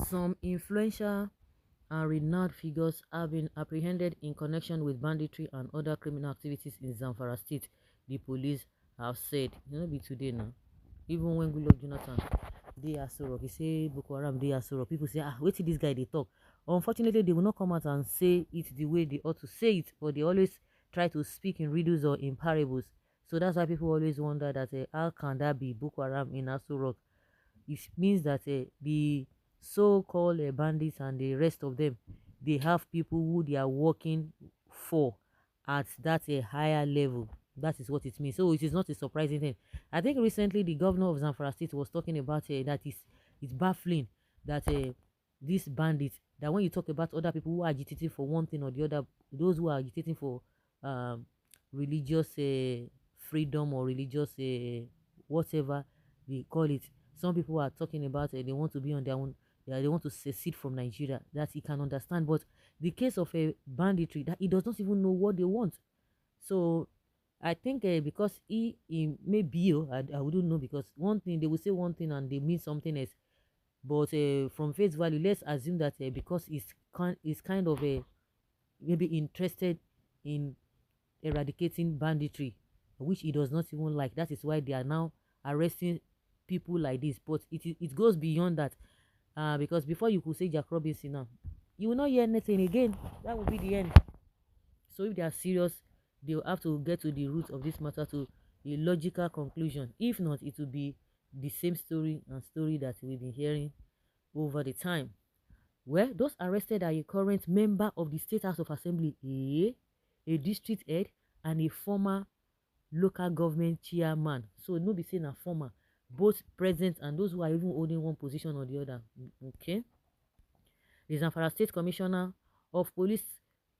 Some influential and renowned figures have been apprehended in connection with banditry and other criminal activities in Zamfara State, the police have said. You know, be today now. Even when Goodluck Jonathan they are so rock, he say Boko Haram they are so rock. People say, wait till this guy they talk. Unfortunately, they will not come out and say it the way they ought to say it, but they always try to speak in riddles or in parables. So that's why people always wonder that how can that be Boko Haram in Aso Rock? It means that the so-called bandits and the rest of them, they have people who they are working for at that higher level. That is what it means. So it is not a surprising thing. I think recently the governor of Zamfara State was talking about that it's baffling that these bandits, that when you talk about other people who are agitating for one thing or the other, those who are agitating for um, religious freedom or religious whatever they call it, some people are talking about they want to be on their own, they want to secede from Nigeria. That he can understand. But the case of a banditry, that he does not even know what they want. So I think because he may be, I wouldn't know, because one thing they will say one thing and they mean something else. But from face value, let's assume that because he's kind of maybe interested in eradicating banditry, which he does not even like. That is why they are now arresting people like this. But it goes beyond that. Because before you could say Jack Robinson now, you will not hear anything again. That will be the end. So if they are serious, they will have to get to the root of this matter, to a logical conclusion. If not, it will be the same story and story that we've been hearing over the time. Well, those arrested are a current member of the State House of Assembly, a district head, and a former local government chairman. So no be saying a former, both present and those who are even holding one position or the other. Okay. The Zamfara State Commissioner of Police,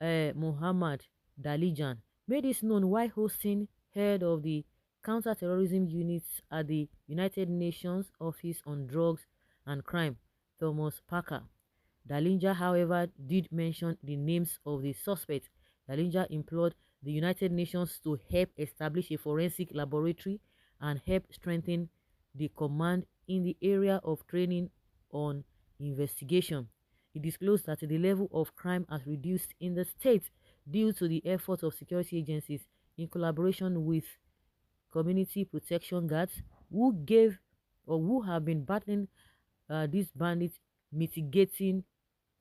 Muhammad Dalijan, made this known while hosting head of the counter-terrorism units at the United Nations Office on Drugs and Crime, Thomas Parker. Dalinja, however, did mention the names of the suspects. Dalinja implored the United Nations to help establish a forensic laboratory and help strengthen the command in the area of training on investigation. He disclosed that the level of crime has reduced in the state due to the efforts of security agencies in collaboration with community protection guards who gave or who have been battling these bandits, mitigating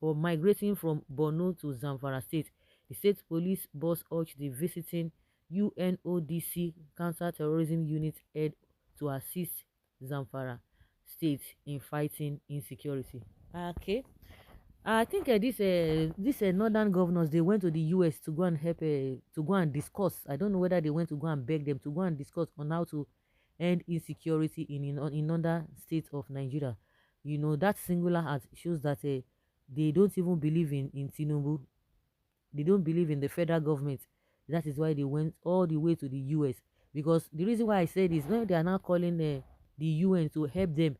or migrating from Borno to Zamfara State. The state police boss urged the visiting UNODC counter-terrorism unit head to assist Zamfara State in fighting insecurity. Okay. I think these northern governors, they went to the US to go and help to go and discuss. I don't know whether they went to go and beg them to go and discuss on how to end insecurity in other states of Nigeria. You know, that singular act shows that they don't even believe in Tinubu. They don't believe in the federal government. That is why they went all the way to the US. Because the reason why I said is when they are now calling the UN to help them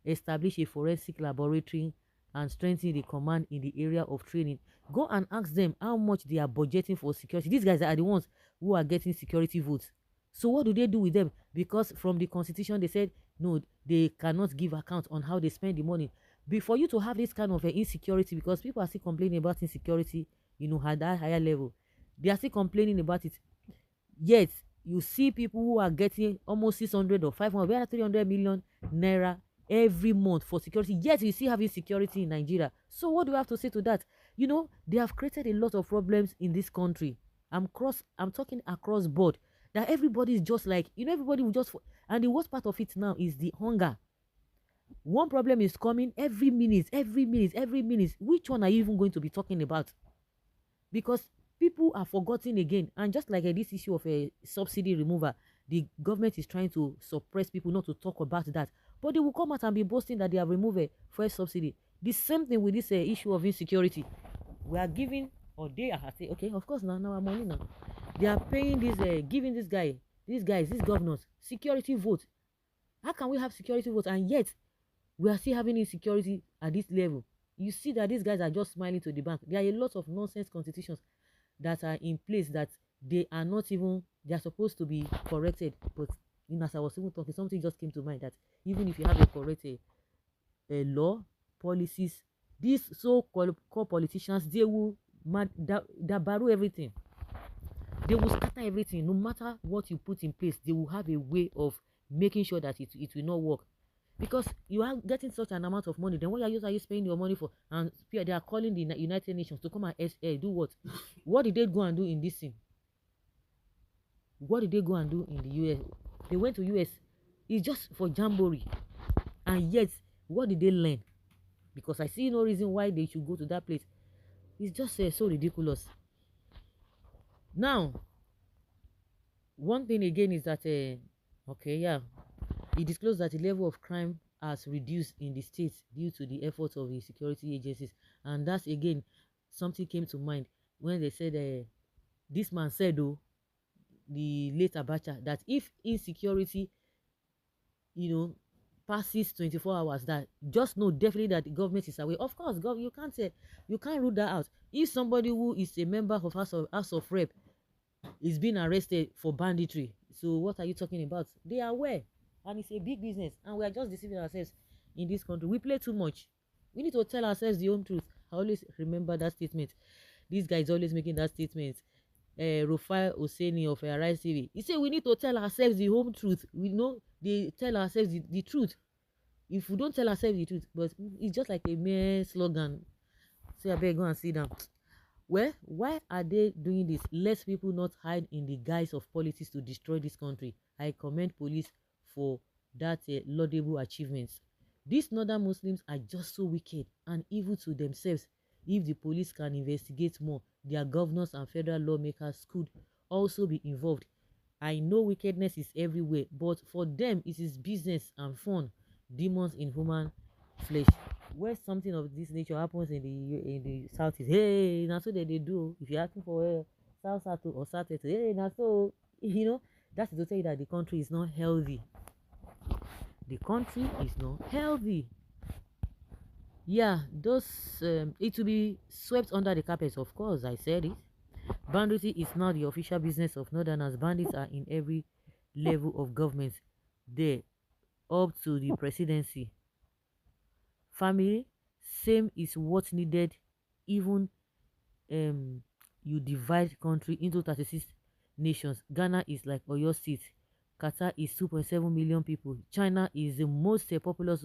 establish a forensic laboratory and strengthen the command in the area of training, go and ask them how much they are budgeting for security. These guys are the ones who are getting security votes. So what do they do with them? Because from the constitution they said no, they cannot give account on how they spend the money. Before you to have this kind of insecurity, because people are still complaining about insecurity, you know, at that higher level, they are still complaining about it. Yet you see people who are getting almost 600 or 500, 300 million naira every month for security, yet you still have insecurity in Nigeria. So what do you have to say to that? You know, they have created a lot of problems in this country. I'm talking across board, that everybody is just like, you know, everybody will just, and the worst part of it now is the hunger. One problem is coming every minute, every minute, every minute. Which one are you even going to be talking about? Because people are forgotten again. And just like this issue of a subsidy remover, the government is trying to suppress people not to talk about that. But they will come out and be boasting that they have removed a fuel subsidy. The same thing with this issue of insecurity. We are giving, or they are saying, okay, of course, now our money now. They are paying this, giving this guy, these guys, these governors, security vote. How can we have security vote and yet we are still having insecurity at this level? You see that these guys are just smiling to the bank. There are a lot of nonsense constitutions that are in place that they are not even, they are supposed to be corrected. But as I was even talking, something just came to mind that even if you have a correct a law policies, these so-called politicians, they will barrow everything. They will scatter everything. No matter what you put in place, they will have a way of making sure that it will not work. Because you are getting such an amount of money, then what are you spending your money for? And they are calling the United Nations to come and do what? What did they go and do in this thing? What did they go and do in the US? They went to US. It's just for jamboree. And yet, what did they learn? Because I see no reason why they should go to that place. It's just so ridiculous. Now, one thing again is that, okay, yeah, he disclosed that the level of crime has reduced in the states due to the efforts of the security agencies. And that's, again, something came to mind when they said, this man said, oh, the late Abacha, that if insecurity, passes 24 hours, that just know definitely that the government is away. Of course, you can't say, you can't rule that out. If somebody who is a member of House of Rep is being arrested for banditry, so what are you talking about? They are aware, and it's a big business, and we are just deceiving ourselves in this country. We play too much. We need to tell ourselves the home truth. I always remember that statement. This guy is always making that statement. Rufai Oseni of Arise TV. He said we need to tell ourselves the home truth. We know they tell ourselves the truth. If we don't tell ourselves the truth, but it's just like a mere slogan. So I better go and sit down. Well, why are they doing this? Let people not hide in the guise of politics to destroy this country. I commend police for that laudable achievements. These northern Muslims are just so wicked and evil to themselves. If the police can investigate more, their governors and federal lawmakers could also be involved. I know wickedness is everywhere, but for them it is business and fun. Demons in human flesh. Where something of this nature happens in the southeast, hey, now so they do. If you're asking for south or southeast, hey, now so that is to tell you that the country is not healthy. The country is not healthy. Yeah, those it will be swept under the carpet. Of course, I said it. Banditry is now the official business of Northerners. Bandits are in every level of government. There, up to the presidency. Family, same is what needed. Even you divide country into 36 nations. Ghana is like Oyo State. Qatar is 2.7 million people. China is the most populous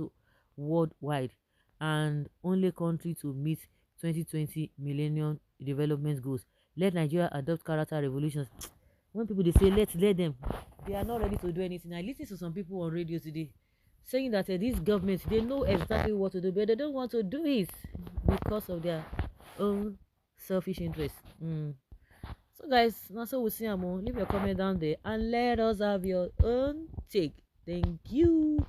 worldwide and only country to meet 2020 Millennium Development Goals. Let Nigeria adopt character revolutions. When people they say let them, they are not ready to do anything. I listen to some people on radio today saying that this government, they know exactly what to do, but they don't want to do it because of their own selfish interest. So guys, now so we'll see you more. Leave your comment down there and let us have your own take. Thank you.